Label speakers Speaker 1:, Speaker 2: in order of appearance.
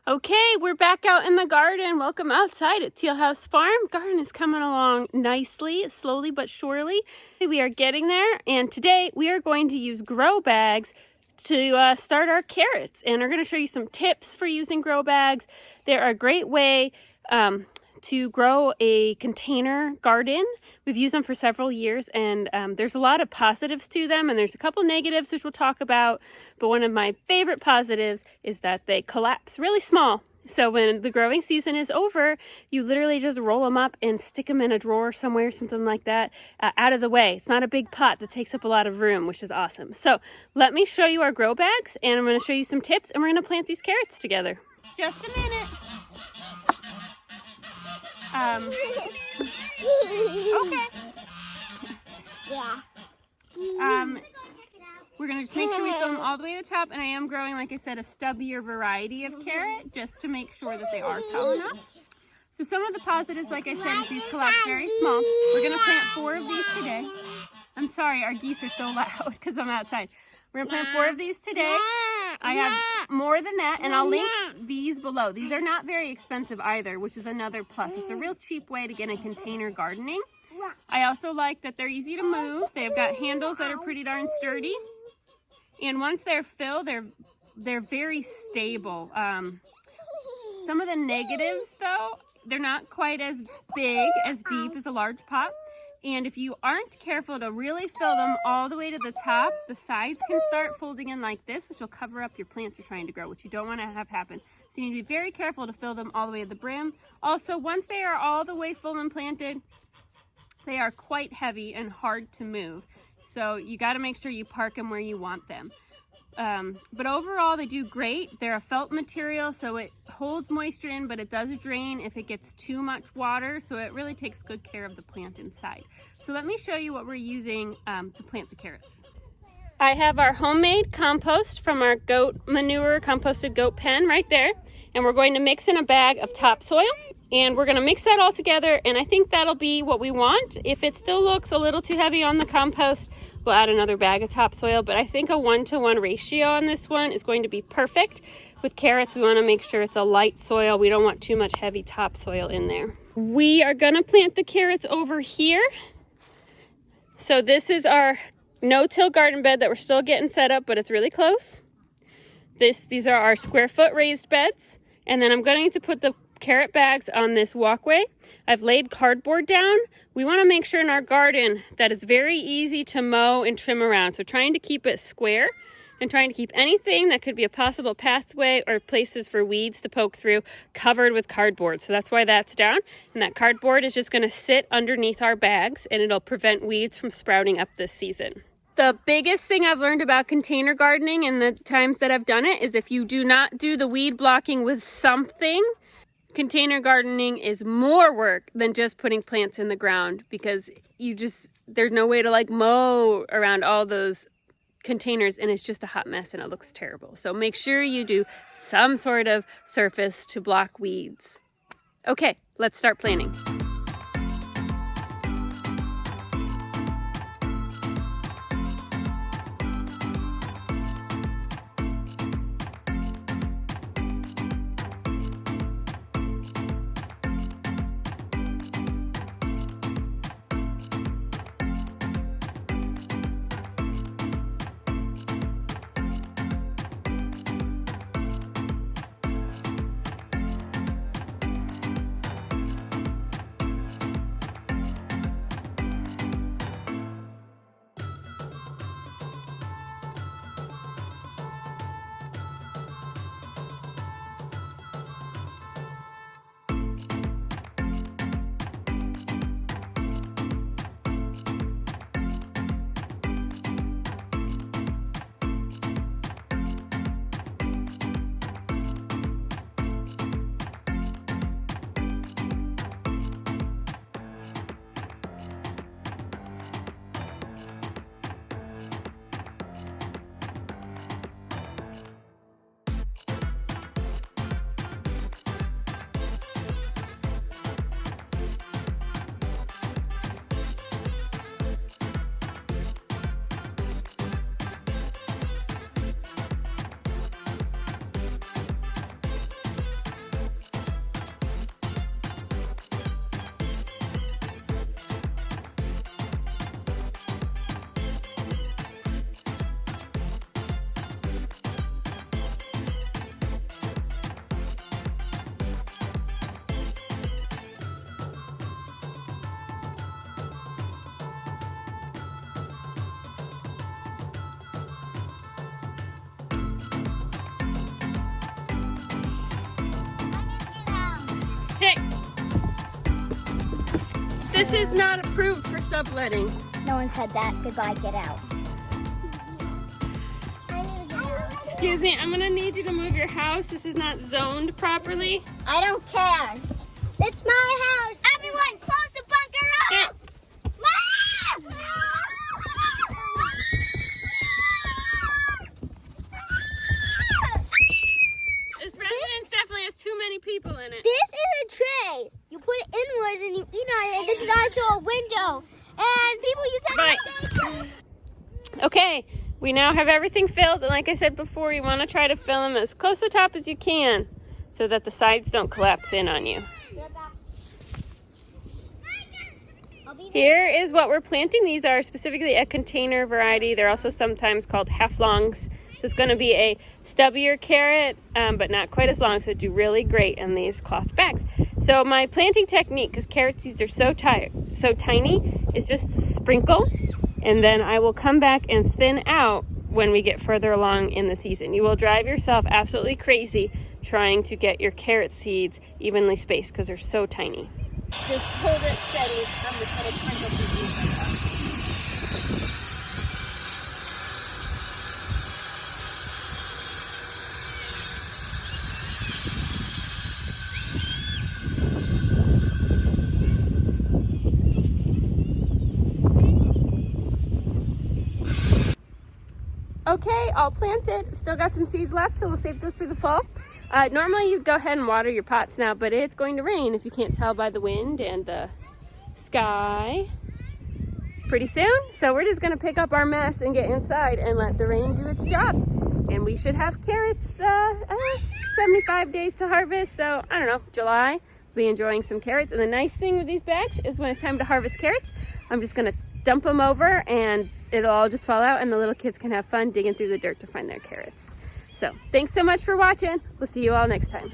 Speaker 1: Okay, we're back out in the garden. Welcome outside at Teal House Farm. Garden is coming along nicely, slowly but surely. We are getting there, and today we are going to use grow bags to start our carrots. And we're going to show you some tips for using grow bags. They're a great way to grow a container garden. We've used them for several years, and there's a lot of positives to them, and there's a couple negatives which we'll talk about. But one of my favorite positives is that they collapse really small. So when the growing season is over, you literally just roll them up and stick them in a drawer somewhere, something like that, out of the way. It's not a big pot that takes up a lot of room, which is awesome. So let me show you our grow bags, and I'm going to show you some tips, and we're going to plant these carrots together. Just a minute. Okay.
Speaker 2: Yeah.
Speaker 1: We're going to just make sure we fill them all the way to the top, and I am growing, like I said, a stubbier variety of carrot just to make sure that they are tall enough. So some of the positives, like I said, is these collapse very small. We're going to plant 4 of these today. I'm sorry, our geese are so loud because I'm outside. We're going to plant 4 of these today. I have more than that, and I'll link these below. These are not very expensive either, which is another plus. It's a real cheap way to get in container gardening. I also like that they're easy to move. They've got handles that are pretty darn sturdy. And once they're filled, they're very stable. Some of the negatives, though, they're not quite as big, as deep as a large pot. And if you aren't careful to really fill them all the way to the top, the sides can start folding in like this, which will cover up your plants you're trying to grow, which you don't want to have happen. So you need to be very careful to fill them all the way to the brim. Also, once they are all the way full and planted, they are quite heavy and hard to move. So you got to make sure you park them where you want them. But overall, they do great. They're a felt material, so it holds moisture in, but it does drain if it gets too much water. So it really takes good care of the plant inside. So let me show you what we're using to plant the carrots. I have our homemade compost from our goat manure composted goat pen right there. And we're going to mix in a bag of topsoil. And we're going to mix that all together, and I think that'll be what we want. If it still looks a little too heavy on the compost, we'll add another bag of topsoil, but I think a 1-to-1 ratio on this one is going to be perfect. With carrots, we want to make sure it's a light soil. We don't want too much heavy topsoil in there. We are going to plant the carrots over here. So this is our no-till garden bed that we're still getting set up, but it's really close. These are our square foot raised beds, and then I'm going to put the carrot bags on this walkway. I've laid cardboard down. We want to make sure in our garden that it's very easy to mow and trim around. So trying to keep it square and trying to keep anything that could be a possible pathway or places for weeds to poke through covered with cardboard. So that's why that's down. And that cardboard is just going to sit underneath our bags, and it'll prevent weeds from sprouting up this season. The biggest thing I've learned about container gardening in the times that I've done it is if you do not do the weed blocking with something, container gardening is more work than just putting plants in the ground, because there's no way to like mow around all those containers, and it's just a hot mess and it looks terrible. So make sure you do some sort of surface to block weeds. Okay, let's start planting. this is not approved for subletting.
Speaker 2: No one said that. Goodbye, get out.
Speaker 1: Excuse me, I'm gonna need you to move your house. This is not zoned properly.
Speaker 2: I don't care. It's my house. Everyone, close the bunker up. Mom!
Speaker 1: This residence definitely has too many people in it.
Speaker 2: This is a tray. You put it inwards and you eat on it. And this is also a window. And people use that.
Speaker 1: Right. Okay, we now have everything filled. And like I said before, you want to try to fill them as close to the top as you can so that the sides don't collapse in on you. Here is what we're planting. These are specifically a container variety. They're also sometimes called half-longs. So it's going to be a stubbier carrot, but not quite as long, so it'd do really great in these cloth bags. So my planting technique, because carrot seeds are so tiny, is just sprinkle, and then I will come back and thin out when we get further along in the season. You will drive yourself absolutely crazy trying to get your carrot seeds evenly spaced because they're so tiny. Just hold it steady. I'm just going to sprinkle some seeds like that. Okay, all planted. Still got some seeds left, so we'll save those for the fall. Normally you'd go ahead and water your pots now, but it's going to rain if you can't tell by the wind and the sky pretty soon. So we're just going to pick up our mess and get inside and let the rain do its job. And we should have carrots 75 days to harvest. So I don't know, July, we'll be enjoying some carrots. And the nice thing with these bags is when it's time to harvest carrots, I'm just going to dump them over and it'll all just fall out and the little kids can have fun digging through the dirt to find their carrots. So thanks so much for watching. We'll see you all next time.